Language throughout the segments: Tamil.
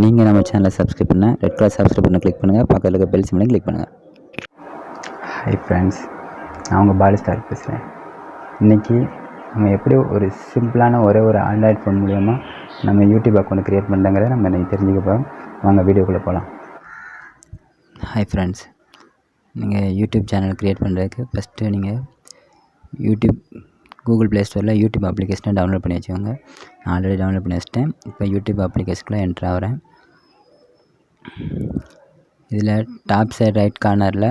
நீங்கள் நம்ம சேனலை சப்ஸ்கிரைப் பண்ணால் ரெட் கலர் சப்ஸ்கிரைப் பண்ண கிளிக் பண்ணுங்கள், பக்கத்தில் இருக்க பெல் சிம்லையும் கிளிக் பண்ணுங்கள். ஹை ஃப்ரெண்ட்ஸ், நான் உங்கள் பாலு ஸ்டார் பேசுகிறேன். இன்றைக்கி நம்ம எப்படி ஒரு சிம்பிளான ஒரே ஒரு ஆண்ட்ராய்ட் ஃபோன் மூலிமா நம்ம யூடியூப் அக்கௌண்ட் க்ரியேட் பண்ணுறங்கிறத நம்ம இன்றைக்கி தெரிஞ்சுக்க போகிறோம். வாங்க வீடியோக்குள்ளே போகலாம். ஹை ஃப்ரெண்ட்ஸ், நீங்கள் யூடியூப் சேனல் க்ரியேட் பண்ணுறதுக்கு ஃபஸ்ட்டு நீங்கள் யூடியூப் கூகுள் ப்ளே ஸ்டோரில் யூடியூப் அப்ளிகேஷனை டவுன்லோட் பண்ணி வச்சுக்கோங்க. நான் ஆல்ரெடி டவுன்லோட் பண்ணி வச்சிட்டேன். இப்போ யூடியூப் அப்ளிகேஷனுக்குள்ளே என்ட்ரு ஆகிறேன். இதில் டாப் சைட் ரைட் கார்னரில்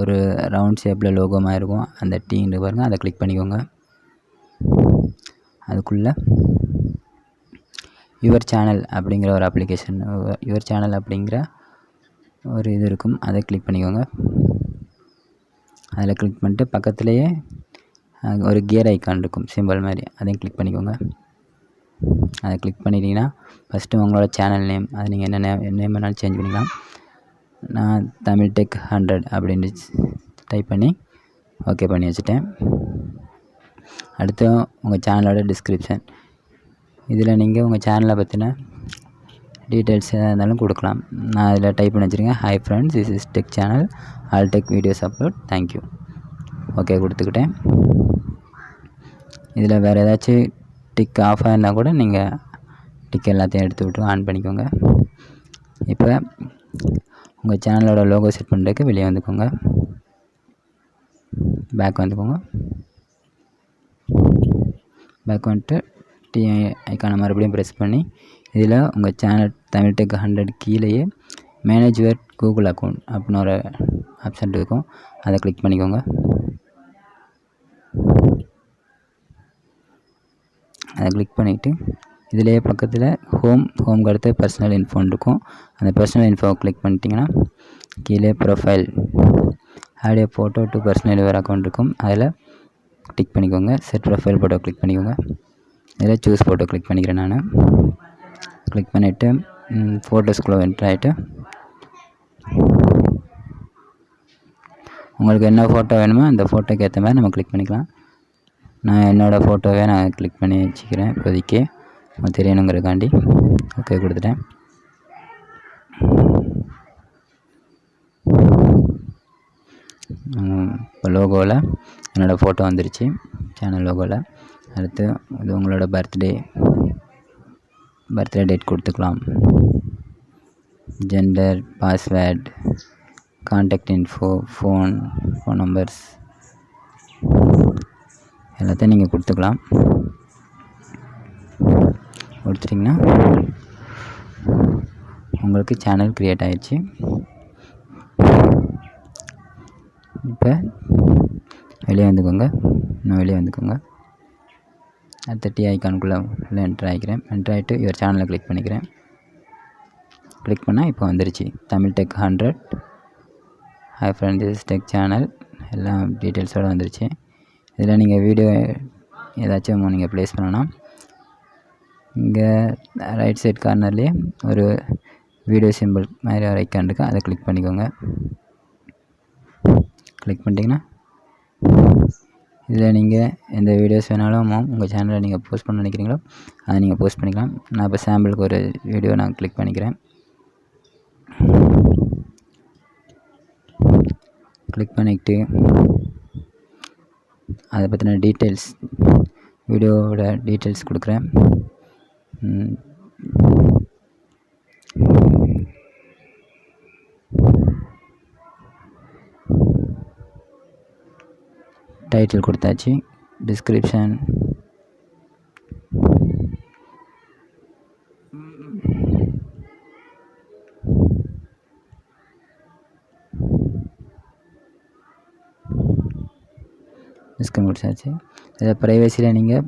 ஒரு ரவுண்ட் ஷேப்பில் லோகோ மாதிரி இருக்கும். அந்த டீன்னு பாருங்கள், அதை கிளிக் பண்ணிக்கோங்க. அதுக்குள்ளே யுவர் சேனல் அப்படிங்கிற ஒரு அப்ளிகேஷன், யுவர் சேனல் அப்படிங்கிற ஒரு இது இருக்கும். அதை கிளிக் பண்ணிக்கோங்க. அதில் கிளிக் பண்ணிட்டு பக்கத்துலேயே ஒரு கியர் ஐக்கான் இருக்கும், சிம்பிள் மாதிரி, அதையும் கிளிக் பண்ணிக்கோங்க. அதை கிளிக் பண்ணிட்டீங்கன்னா ஃபஸ்ட்டு உங்களோட சேனல் நேம், அது நீங்கள் என்ன நேம் வேணாலும் சேஞ்ச் பண்ணிக்கலாம். நான் தமிழ் டெக் 100 அப்படின்னு டைப் பண்ணி ஓகே பண்ணி வச்சுட்டேன். அடுத்து உங்கள் சேனலோட டிஸ்கிரிப்ஷன், இதில் நீங்கள் உங்கள் சேனலை பற்றின டீட்டெயில்ஸ் எதாக இருந்தாலும் கொடுக்கலாம். நான் அதில் டைப் பண்ணி வச்சுருக்கேன். Hi friends, this is tech channel, all tech videos upload, thank you. Okay கொடுத்துக்கிட்டேன். இதில் வேறு ஏதாச்சும் டிக் ஆஃப் ஆகிருந்தால் கூட நீங்கள் டிக் எல்லாத்தையும் எடுத்து விட்டு ஆன் பண்ணிக்கோங்க. இப்போ உங்கள் சேனலோட லோகோ செட் பண்ணுறதுக்கு வெளியே வந்துக்கோங்க, பேக் வந்துக்கோங்க. பேக் வந்துட்டு டி ஐக்கானை மறுபடியும் ப்ரெஸ் பண்ணி இதில் உங்கள் சேனல் தமிழ் டெக் 100 கீழேயே மேனேஜ் யுவர் கூகுள் அக்கௌண்ட் அப்படின்னு ஒரு ஆப்ஷன் இருக்கும். அதை கிளிக் பண்ணிக்கோங்க. அதை கிளிக் பண்ணிவிட்டு இதிலே பக்கத்தில் ஹோம்க்கு அடுத்து பர்சனல் இன்ஃபோன் இருக்கும். அந்த பர்சனல் இன்ஃபோவை கிளிக் பண்ணிட்டீங்கன்னா கீழே profile audio photo to personal your account இருக்கும். அதில் கிளிக் பண்ணிக்கோங்க. செட் ப்ரொஃபைல் ஃபோட்டோ கிளிக் பண்ணிக்கோங்க. இதில் சூஸ் ஃபோட்டோ கிளிக் பண்ணிக்கிறேன். நான் கிளிக் பண்ணிவிட்டு ஃபோட்டோஸ்குள்ளே என்ட்ரு ஆகிட்டு உங்களுக்கு என்ன ஃபோட்டோ வேணுமோ அந்த ஃபோட்டோக்கு ஏற்ற மாதிரி நம்ம கிளிக் பண்ணிக்கலாம். நான் என்னோடய ஃபோட்டோவே நான் கிளிக் பண்ணி வச்சுக்கிறேன் இப்போதைக்கு, தெரியணுங்கிறதுக்காண்டி. ஓகே கொடுத்துட்டேன். இப்போ லோகோவில் என்னோடய ஃபோட்டோ வந்துருச்சு, சேனல் லோகோவில். அடுத்து இது உங்களோட பர்த்டே டேட் கொடுத்துக்கலாம். Gender, password, contact info, phone numbers எல்லாத்தையும் நீங்கள் கொடுத்துக்கலாம். கொடுத்துட்டிங்கன்னா உங்களுக்கு சேனல் க்ரியேட் ஆகிடுச்சு. இப்போ வெளியே வந்துக்கோங்க, இன்னும் வெளியே வந்துக்கோங்க. அடுத்த டி ஐக்கானுக்குள்ளே என்ட்ரு ஆகிக்கிறேன். என்ட்ரு ஆகிட்டு யுவர் சேனலை கிளிக் பண்ணிக்கிறேன். கிளிக் பண்ணால் இப்போ வந்துருச்சு Tamil tech 100. High friends, this is tech channel, எல்லாம் டீட்டெயில்ஸோடு வந்துருச்சு. இதில் நீங்கள் வீடியோ ஏதாச்சும் நீங்கள் ப்ளேஸ் பண்ணணும். இங்கே ரைட் சைட் கார்னர்லேயே ஒரு வீடியோ சிம்பிள் மாதிரி ஒரு ஐக்கான் இருக்குது, அதை கிளிக் பண்ணிக்கோங்க. கிளிக் பண்ணிட்டீங்கன்னா இதில் நீங்கள் எந்த வீடியோஸ் வேணாலும் உங்கள் சேனலில் நீங்கள் போஸ்ட் பண்ண நினைக்கிறீங்களோ அதை நீங்கள் போஸ்ட் பண்ணிக்கலாம். நான் இப்போ சாம்பிளுக்கு ஒரு வீடியோ நான் கிளிக் பண்ணிக்கிறேன். கிளிக் பண்ணிக்கிட்டு அதை பற்றின டீட்டெயில்ஸ், வீடியோவோட டீட்டெயில்ஸ் கொடுக்குறேன். டைட்டில் கொடுத்தாச்சு. டிஸ்கிரிப்ஷன், முடிச்சாச்சு. இதில் ப்ரைவசியில் நீங்கள்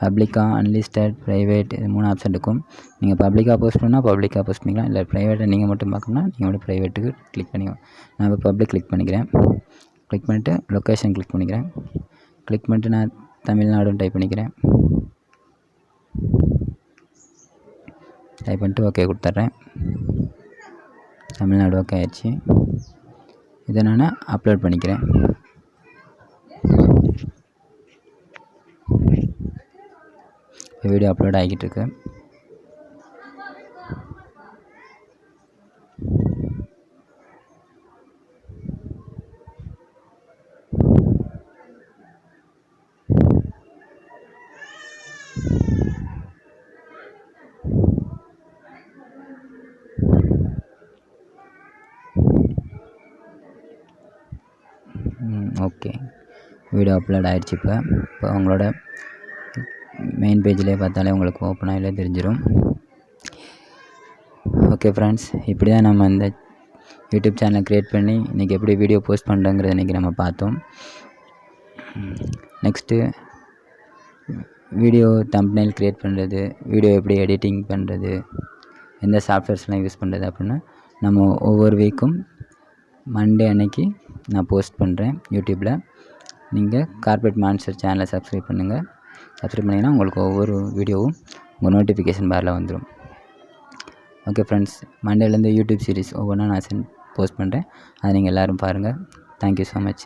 பப்ளிக்காக, அன்லிஸ்டட், ப்ரைவேட், இது 3 ஆப்ஷன் இருக்கும். நீங்கள் பப்ளிக்காக போஸ்ட் பண்ணால் பப்ளிக்காக போஸ்ட் பண்ணிக்கலாம். இல்லை ப்ரைவேட்டை நீங்கள் மட்டும் பார்க்கணும்னா நீங்கள் மட்டும் ப்ரைவேட்டுக்கு கிளிக் பண்ணிக்கலாம். நான் இப்போ பப்ளிக் கிளிக் பண்ணிக்கிறேன். கிளிக் பண்ணிவிட்டு லொக்கேஷன் கிளிக் பண்ணிக்கிறேன். கிளிக் பண்ணிட்டு நான் தமிழ்நாடுன்னு டைப் பண்ணிக்கிறேன். டைப் பண்ணிட்டு ஓகே கொடுத்துட்றேன். தமிழ்நாடு ஓகே ஆயிடுச்சு. இதை நான் அப்லோட் பண்ணிக்கிறேன். வீடியோ அப்லோட் ஆகிட்டு இருக்கு. ஓகே, வீடியோ அப்லோட் ஆகிடுச்சு. இப்போ உங்களோட மெயின் பேஜ்லேயே பார்த்தாலே உங்களுக்கு ஓப்பன் ஆகிலே தெரிஞ்சிடும். ஓகே ஃப்ரெண்ட்ஸ், இப்படி தான் நம்ம இந்த யூடியூப் சேனலை க்ரியேட் பண்ணி இன்றைக்கி எப்படி வீடியோ போஸ்ட் பண்ணுறோங்கிறத இன்றைக்கி நம்ம பார்த்தோம். நெக்ஸ்ட்டு வீடியோ தம்ப்நெயில் க்ரியேட் பண்ணுறது, வீடியோ எப்படி எடிட்டிங் பண்ணுறது, எந்த சாஃப்ட்வேர்ஸ்லாம் யூஸ் பண்ணுறது அப்படின்னு நம்ம ஒவ்வொரு வீக்கும் மண்டே அன்னைக்கு நான் போஸ்ட் பண்ணுறேன் யூடியூப்பில். நீங்கள் கார்ப்பரேட் மான்ஸ்டர் சேனலை சப்ஸ்கிரைப் பண்ணுங்கள். சப்ஸ்கிரைப் பண்ணிங்கன்னா உங்களுக்கு ஒவ்வொரு வீடியோவும் உங்கள் நோட்டிஃபிகேஷன் பாரில் வந்துடும். ஓகே ஃப்ரெண்ட்ஸ், மண்டேலேருந்து யூடியூப் சீரிஸ் ஒவ்வொன்றா நான் போஸ்ட் பண்ணுறேன். அதை நீங்கள் எல்லோரும் பாருங்கள். Thank you so much.